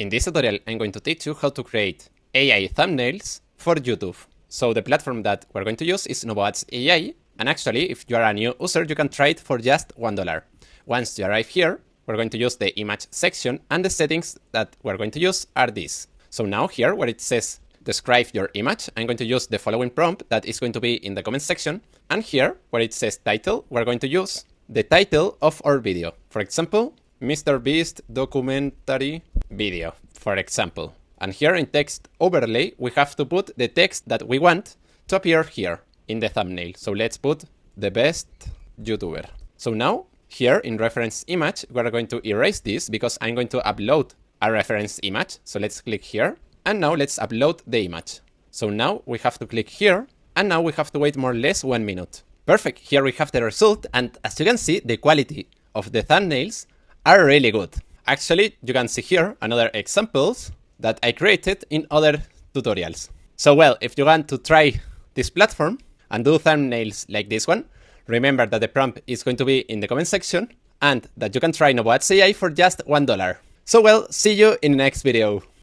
In this tutorial, I'm going to teach you how to create AI thumbnails for YouTube. So the platform that we're going to use is Novoads AI, and actually, if you are a new user, you can try it for just $1. Once you arrive here, we're going to use the image section, and the settings that we're going to use are these. So now here, where it says describe your image, I'm going to use the following prompt that is going to be in the comment section. And here, where it says title, we're going to use the title of our video. For example, Mr. Beast documentary video, for example. And here in text overlay, we have to put the text that we want to appear here in the thumbnail. So let's put the best YouTuber. So now here in reference image, we're going to erase this because I'm going to upload a reference image. So let's click here. And now let's upload the image. So now we have to click here. And now we have to wait more or less 1 minute. Perfect. Here we have the result. And as you can see, the quality of the thumbnails are really good. Actually, you can see here another examples that I created in other tutorials. So well, if you want to try this platform and do thumbnails like this one, remember that the prompt is going to be in the comment section and that you can try Novoads AI for just $1. So well, see you in the next video.